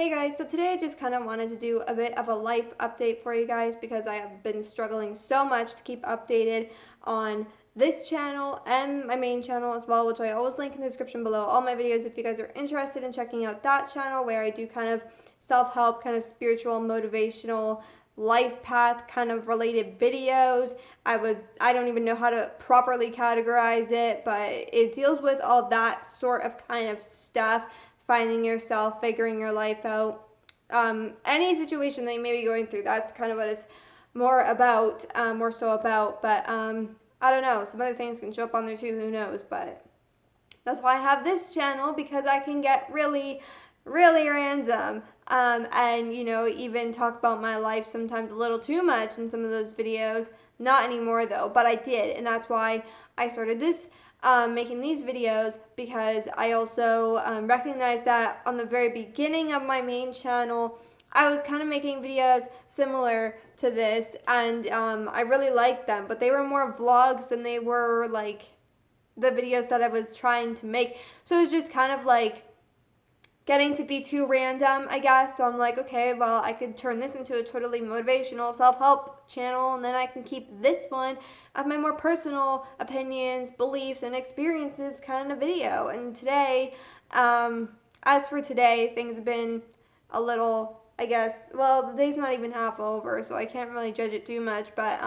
Hey guys, so today I just kind of wanted to do a bit of a life update for you guys because I have been struggling so much to keep updated on this channel and my main channel as well, which I always link in the description below. All my videos if you guys are interested in checking out that channel where I do kind of self-help, kind of spiritual, motivational, life path kind of related videos. I don't even know how to properly categorize it, but it deals with all that sort of kind of stuff, finding yourself, figuring your life out, any situation that you may be going through. That's kind of what it's more so about. But I don't know. Some other things can show up on there too. Who knows? But that's why I have this channel, because I can get really, really random. And, even talk about my life sometimes a little too much in some of those videos. Not anymore though, but I did. And that's why I started this making these videos, because I also recognized that on the very beginning of my main channel, I was kind of making videos similar to this, and I really liked them, but they were more vlogs than they were like the videos that I was trying to make. So it was just kind of like getting to be too random, I guess. So I'm like, okay, well, I could turn this into a totally motivational self-help channel, and then I can keep this one as my more personal opinions, beliefs, and experiences kind of video. And today, as for today, things have been a little, I guess, well, the day's not even half over, so I can't really judge it too much, but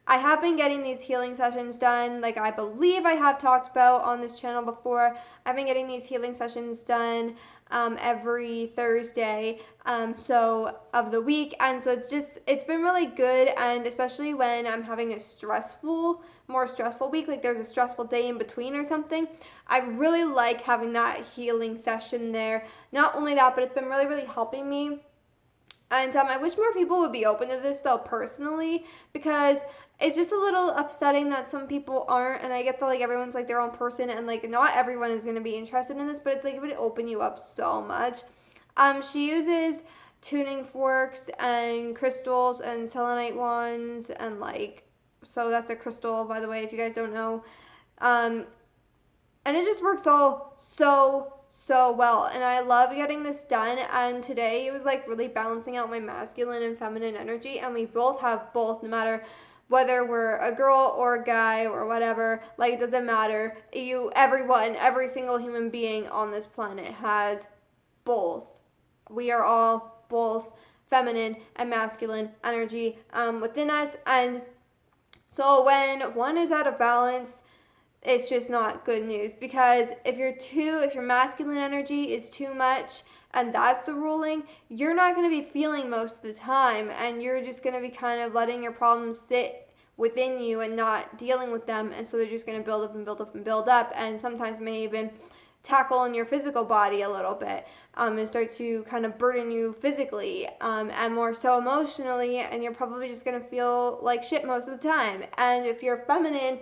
I have been getting these healing sessions done, like I believe I have talked about on this channel before. I've been getting these healing sessions done every Thursday so of the week, and so it's been really good. And especially when I'm having a more stressful week, like there's a stressful day in between or something, I really like having that healing session there. Not only that, but it's been really, really helping me. And I wish more people would be open to this though, personally, because it's just a little upsetting that some people aren't. And I get that like everyone's like their own person, and like not everyone is gonna be interested in this, but it's like it would open you up so much. She uses tuning forks and crystals and selenite wands, and like, so that's a crystal, by the way, if you guys don't know. Um, and it just works all so well, and I love getting this done. And today it was like really balancing out my masculine and feminine energy, and we both have both, no matter whether we're a girl or a guy or whatever. Like, it doesn't matter. Every single human being on this planet has both. We are all both feminine and masculine energy within us. And so when one is out of balance, it's just not good news, because if your masculine energy is too much and that's the ruling, you're not going to be feeling most of the time, and you're just going to be kind of letting your problems sit within you and not dealing with them. And so they're just going to build up and build up and build up, and sometimes may even tackle on your physical body a little bit, and start to kind of burden you physically, and more so emotionally, and you're probably just going to feel like shit most of the time. And if you're feminine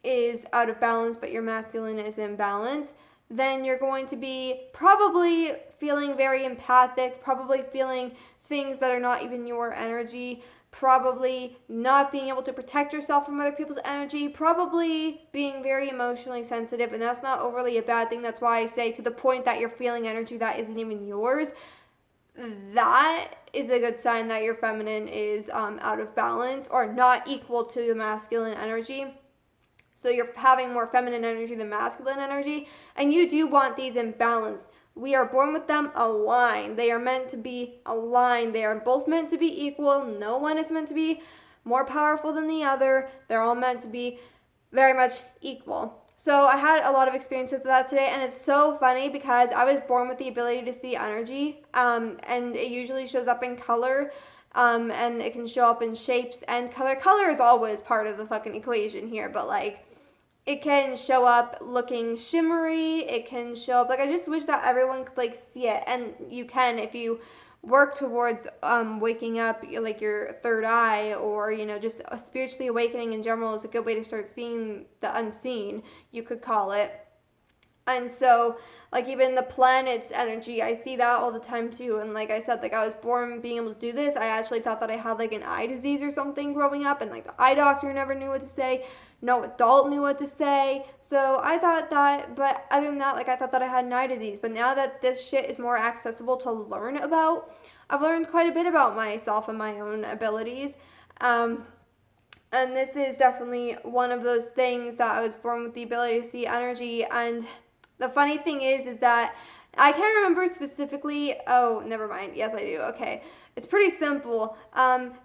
is out of balance but your masculine is in balance, then you're going to be probably feeling very empathic, probably feeling things that are not even your energy, probably not being able to protect yourself from other people's energy, probably being very emotionally sensitive. And that's not overly a bad thing. That's why I say, to the point that you're feeling energy that isn't even yours, that is a good sign that your feminine is out of balance or not equal to the masculine energy. So you're having more feminine energy than masculine energy, and you do want these in balance. We are born with them aligned. They are meant to be aligned. They are both meant to be equal. No one is meant to be more powerful than the other. They're all meant to be very much equal. So I had a lot of experience with that today, and it's so funny because I was born with the ability to see energy, and it usually shows up in color. And it can show up in shapes and color. Color is always part of the fucking equation here, but like, it can show up looking shimmery. It can show up like, I just wish that everyone could like see it, and you can if you work towards waking up like your third eye, or just spiritually awakening in general is a good way to start seeing the unseen, you could call it. And so, like, even the planet's energy, I see that all the time too. And like I said, like, I was born being able to do this. I actually thought that I had like an eye disease or something growing up, and like the eye doctor never knew what to say. No adult knew what to say. So I thought that, but other than that, like, I thought that I had an eye disease. But now that this shit is more accessible to learn about, I've learned quite a bit about myself and my own abilities. And this is definitely one of those things that I was born with the ability to see energy. And the funny thing is that I can't remember specifically. Oh, never mind. Yes, I do. Okay. It's pretty simple.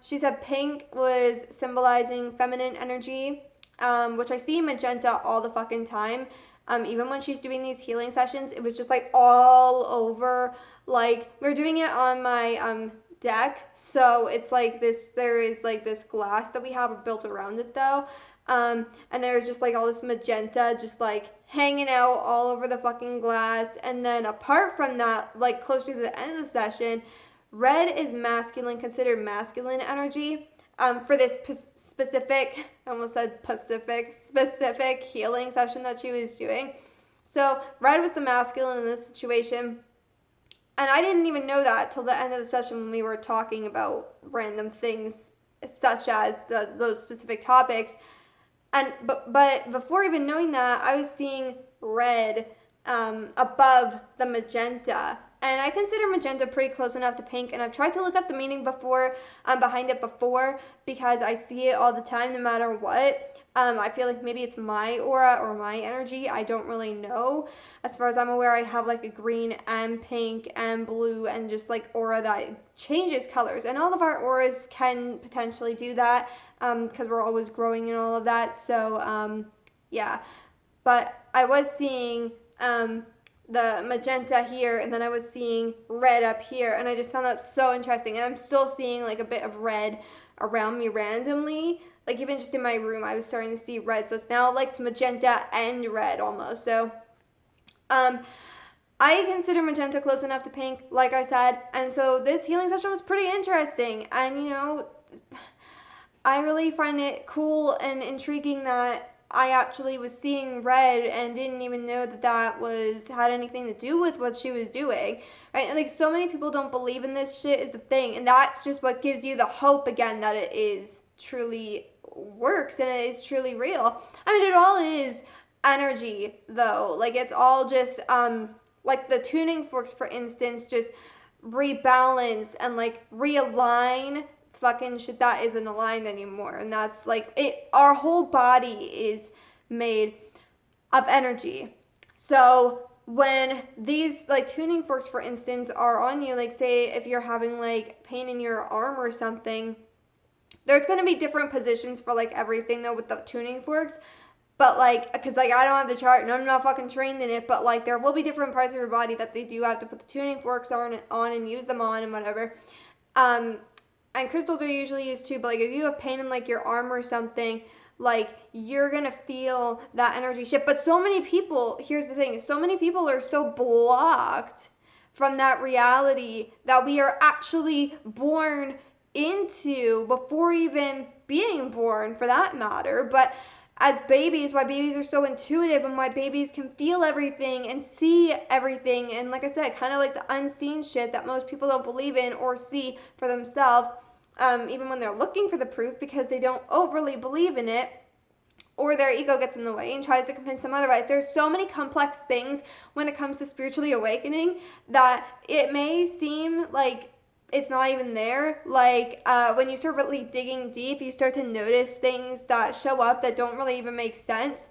She said pink was symbolizing feminine energy, which I see magenta all the fucking time. Even when she's doing these healing sessions, it was just like all over. Like, we're doing it on my deck, so it's like this, there is like this glass that we have built around it though, and there's just like all this magenta just like hanging out all over the fucking glass. And then apart from that, like closer to the end of the session, red is masculine, considered masculine energy, for this specific, I almost said Pacific, specific healing session that she was doing. So red was the masculine in this situation. And I didn't even know that till the end of the session when we were talking about random things such as those specific topics. And but before even knowing that, I was seeing red above the magenta. And I consider magenta pretty close enough to pink. And I've tried to look up the meaning before, behind it before, because I see it all the time no matter what. I feel like maybe it's my aura or my energy. I don't really know. As far as I'm aware, I have like a green and pink and blue and just like aura that changes colors. And all of our auras can potentially do that, because we're always growing and all of that. So, yeah. But I was seeing the magenta here, and then I was seeing red up here. And I just found that so interesting. And I'm still seeing like a bit of red around me randomly. Like, even just in my room, I was starting to see red. So it's now like it's magenta and red almost. So I consider magenta close enough to pink, like I said. And so this healing session was pretty interesting. And, you know, I really find it cool and intriguing that I actually was seeing red and didn't even know that that had anything to do with what she was doing. Right? And like, so many people don't believe in this shit is the thing. And that's just what gives you the hope again that it is truly works and it is truly real. I mean, it all is energy though. Like, it's all just like the tuning forks, for instance, just rebalance and like realign fucking shit that isn't aligned anymore. And that's like it. Our whole body is made of energy. So when these like tuning forks, for instance, are on you, like say if you're having like pain in your arm or something, there's going to be different positions for like everything though with the tuning forks. But like, because like I don't have the chart and I'm not fucking trained in it, but like there will be different parts of your body that they do have to put the tuning forks on and use them on and whatever. And crystals are usually used too, but like if you have pain in like your arm or something, like you're gonna feel that energy shift. But so many people, here's the thing, so many people are so blocked from that reality that we are actually born into before even being born, for that matter. But as babies, why babies are so intuitive and why babies can feel everything and see everything, and like I said, kind of like the unseen shit that most people don't believe in or see for themselves, even when they're looking for the proof because they don't overly believe in it, or their ego gets in the way and tries to convince them otherwise. There's so many complex things when it comes to spiritually awakening that it may seem like it's not even there. Like when you start really digging deep, you start to notice things that show up that don't really even make sense.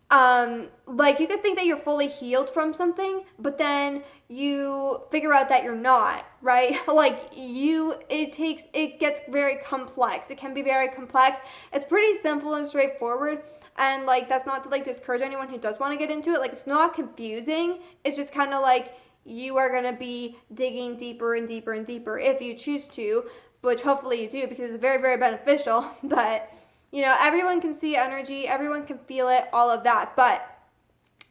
Like you could think that you're fully healed from something, but then you figure out that you're not, right? Like it gets very complex. It can be very complex. It's pretty simple and straightforward. And like, that's not to like discourage anyone who does want to get into it. Like, it's not confusing. It's just kind of like, you are going to be digging deeper and deeper and deeper if you choose to, which hopefully you do because it's very, very beneficial. But, you know, everyone can see energy, everyone can feel it, all of that. But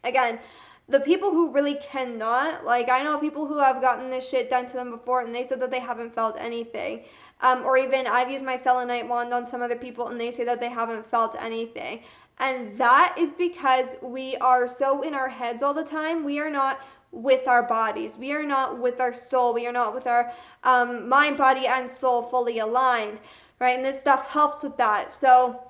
again, the people who really cannot, like I know people who have gotten this shit done to them before and they said that they haven't felt anything. Or even I've used my selenite wand on some other people and they say that they haven't felt anything. And that is because we are so in our heads all the time. We are not with our bodies. We are not with our soul. We are not with our mind, body, and soul fully aligned, right? And this stuff helps with that. So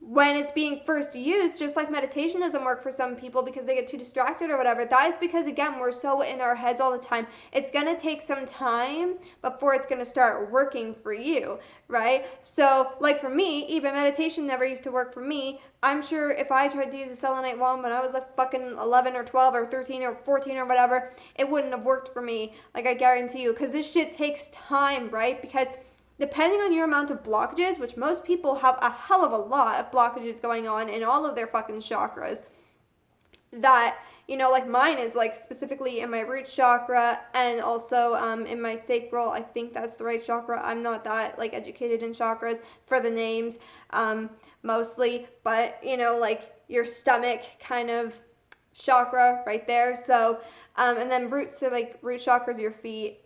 when it's being first used, just like meditation doesn't work for some people because they get too distracted or whatever, that is because, again, we're so in our heads all the time. It's going to take some time before it's going to start working for you, right? So, like for me, even meditation never used to work for me. I'm sure if I tried to use a selenite wand when I was like fucking 11 or 12 or 13 or 14 or whatever, it wouldn't have worked for me. Like, I guarantee you, because this shit takes time, right? Because depending on your amount of blockages, which most people have a hell of a lot of blockages going on in all of their fucking chakras, that, you know, like mine is like specifically in my root chakra and also in my sacral. I think that's the right chakra. I'm not that like educated in chakras for the names mostly, but you know, like your stomach kind of chakra right there. So and then root chakras, your feet.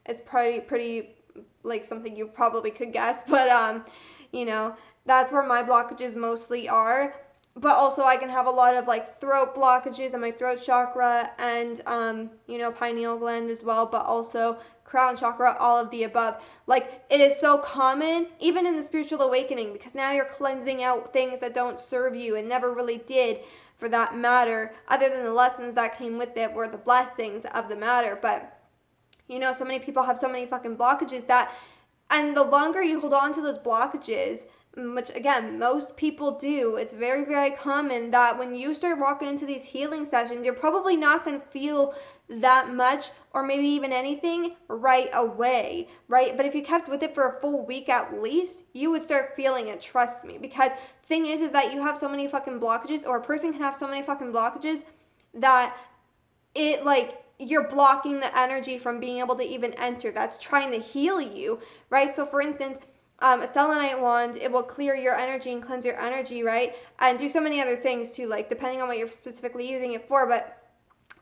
It's pretty like something you probably could guess, but you know, that's where my blockages mostly are. But also I can have a lot of like throat blockages in my throat chakra and you know, pineal gland as well, but also crown chakra, all of the above. Like, it is so common even in the spiritual awakening, because now you're cleansing out things that don't serve you and never really did, for that matter, other than the lessons that came with it were the blessings of the matter. But you know, so many people have so many fucking blockages that, and the longer you hold on to those blockages, which again, most people do, it's very, very common that when you start walking into these healing sessions, you're probably not going to feel that much or maybe even anything right away, right? But if you kept with it for a full week at least, you would start feeling it, trust me. Because thing is that you have so many fucking blockages, or a person can have so many fucking blockages that it like, you're blocking the energy from being able to even enter. That's trying to heal you, right? So for instance, a selenite wand, it will clear your energy and cleanse your energy, right? And do so many other things too, like depending on what you're specifically using it for. But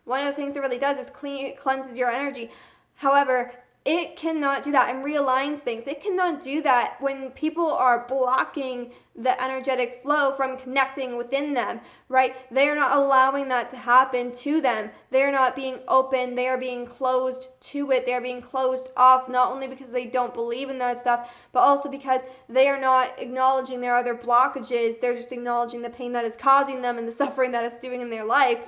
one of the things it really does is cleanses your energy. However, it cannot do that and realigns things. It cannot do that when people are blocking the energetic flow from connecting within them, right? They are not allowing that to happen to them. They are not being open. They are being closed to it. They are being closed off, not only because they don't believe in that stuff, but also because they are not acknowledging their other blockages. They're just acknowledging the pain that it's causing them and the suffering that it's doing in their life,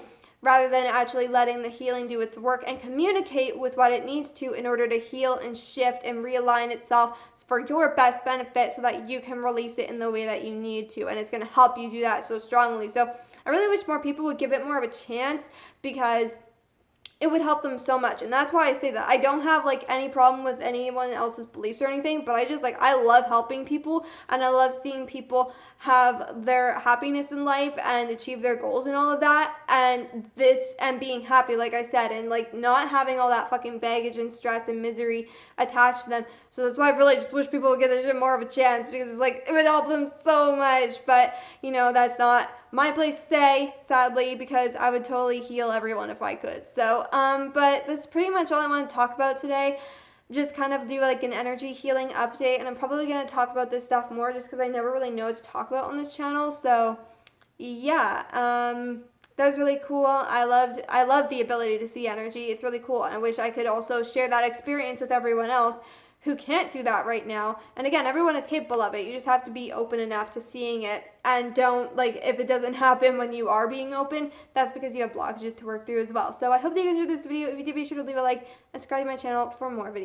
rather than actually letting the healing do its work and communicate with what it needs to in order to heal and shift and realign itself for your best benefit, so that you can release it in the way that you need to. And it's going to help you do that so strongly. So I really wish more people would give it more of a chance, because it would help them so much. And that's why I say that. I don't have like any problem with anyone else's beliefs or anything, but I just like, I love helping people, and I love seeing people have their happiness in life and achieve their goals and all of that, and being happy, like I said, and like not having all that fucking baggage and stress and misery attached to them. So that's why I really just wish people would give it more of a chance, because it's like, it would help them so much. But you know, that's not my place to say, sadly, because I would totally heal everyone if I could. So but that's pretty much all I want to talk about today. Just kind of do like an energy healing update, and I'm probably going to talk about this stuff more just because I never really know what to talk about on this channel. So yeah, that was really cool. I love the ability to see energy. It's really cool, and I wish I could also share that experience with everyone else who can't do that right now. And again, everyone is capable of it. You just have to be open enough to seeing it, and don't, like, if it doesn't happen when you are being open, that's because you have blockages to work through as well. So I hope that you enjoyed this video. If you did, be sure to leave a like and subscribe to my channel for more videos.